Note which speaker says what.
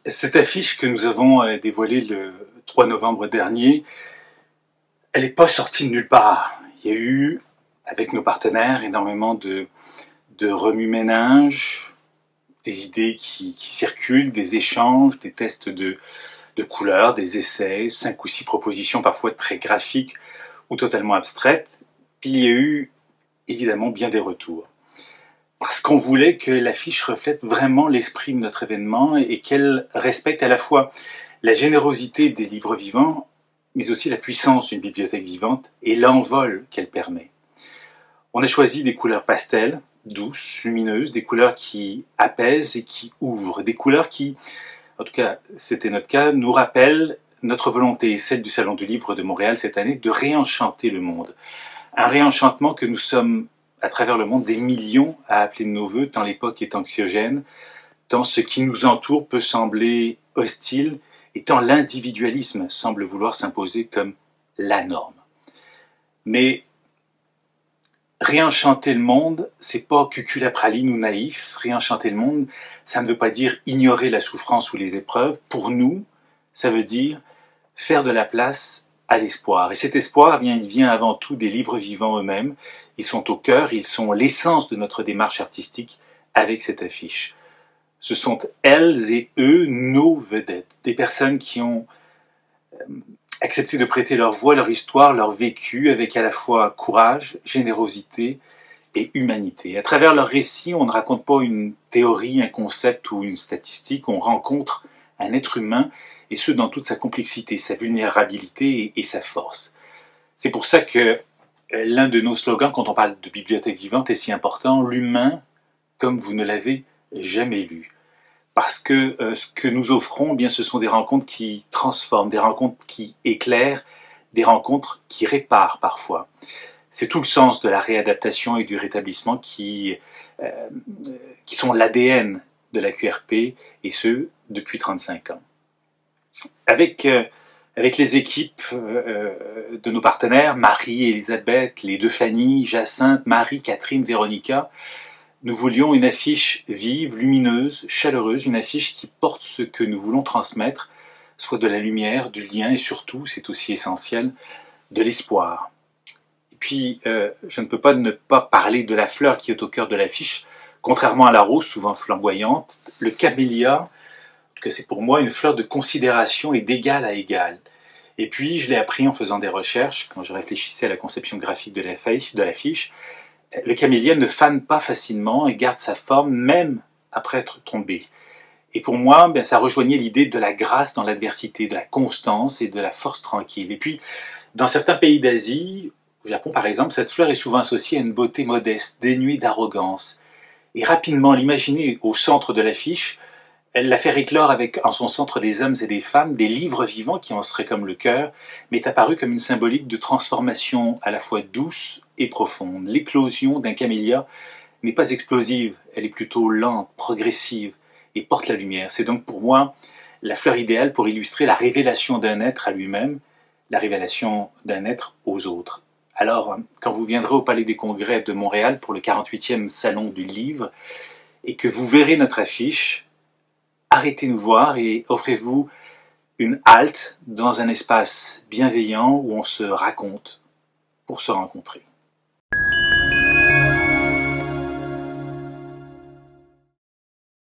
Speaker 1: Cette affiche que nous avons dévoilée le 3 novembre dernier, elle n'est pas sortie de nulle part. Il y a eu, avec nos partenaires, énormément de remue-ménage, des idées qui circulent, des échanges, des tests de couleurs, des essais, 5 ou 6 propositions parfois très graphiques ou totalement abstraites. Puis il y a eu évidemment bien des retours. Parce qu'on voulait que l'affiche reflète vraiment l'esprit de notre événement et qu'elle respecte à la fois la générosité des livres vivants, mais aussi la puissance d'une bibliothèque vivante et l'envol qu'elle permet. On a choisi des couleurs pastel, douces, lumineuses, des couleurs qui apaisent et qui ouvrent, des couleurs qui, en tout cas c'était notre cas, nous rappellent notre volonté et celle du Salon du Livre de Montréal cette année de réenchanter le monde. Un réenchantement que nous sommes à travers le monde des millions à appeler de nos voeux, tant l'époque est anxiogène, tant ce qui nous entoure peut sembler hostile, et tant l'individualisme semble vouloir s'imposer comme la norme. Mais réenchanter le monde, c'est pas cuculapraline ou naïf. Réenchanter le monde, ça ne veut pas dire ignorer la souffrance ou les épreuves. Pour nous, ça veut dire faire de la place à l'espoir. Et cet espoir, il vient avant tout des livres vivants eux-mêmes. Ils sont au cœur, ils sont l'essence de notre démarche artistique avec cette affiche. Ce sont elles et eux, nos vedettes, des personnes qui ont accepté de prêter leur voix, leur histoire, leur vécu, avec à la fois courage, générosité et humanité. À travers leurs récits, on ne raconte pas une théorie, un concept ou une statistique, on rencontre un être humain, et ce dans toute sa complexité, sa vulnérabilité et sa force. C'est pour ça que l'un de nos slogans, quand on parle de bibliothèque vivante, est si important, l'humain comme vous ne l'avez jamais lu. Parce que ce que nous offrons, eh bien, ce sont des rencontres qui transforment, des rencontres qui éclairent, des rencontres qui réparent parfois. C'est tout le sens de la réadaptation et du rétablissement qui sont l'ADN de la QRP, et ce, depuis 35 ans. Avec les équipes de nos partenaires, Marie, Elisabeth, les deux Fanny, Jacinthe, Marie, Catherine, Véronica, nous voulions une affiche vive, lumineuse, chaleureuse, une affiche qui porte ce que nous voulons transmettre, soit de la lumière, du lien et surtout, c'est aussi essentiel, de l'espoir. Et puis, je ne peux pas ne pas parler de la fleur qui est au cœur de l'affiche. Contrairement à la rose, souvent flamboyante, le camélia, en tout cas c'est pour moi une fleur de considération et d'égal à égal. Et puis, je l'ai appris en faisant des recherches, quand je réfléchissais à la conception graphique de l'affiche, le camélia ne fane pas facilement et garde sa forme même après être tombé. Et pour moi, ben, ça rejoignait l'idée de la grâce dans l'adversité, de la constance et de la force tranquille. Et puis, dans certains pays d'Asie, au Japon par exemple, cette fleur est souvent associée à une beauté modeste, dénuée d'arrogance. Et rapidement, l'imaginer au centre de l'affiche, elle la fait éclore avec en son centre des hommes et des femmes, des livres vivants qui en seraient comme le cœur, mais est apparue comme une symbolique de transformation à la fois douce et profonde. L'éclosion d'un camélia n'est pas explosive, elle est plutôt lente, progressive et porte la lumière. C'est donc pour moi la fleur idéale pour illustrer la révélation d'un être à lui-même, la révélation d'un être aux autres. Alors, quand vous viendrez au Palais des Congrès de Montréal pour le 48e Salon du Livre et que vous verrez notre affiche, arrêtez nous voir et offrez-vous une halte dans un espace bienveillant où on se raconte pour se rencontrer.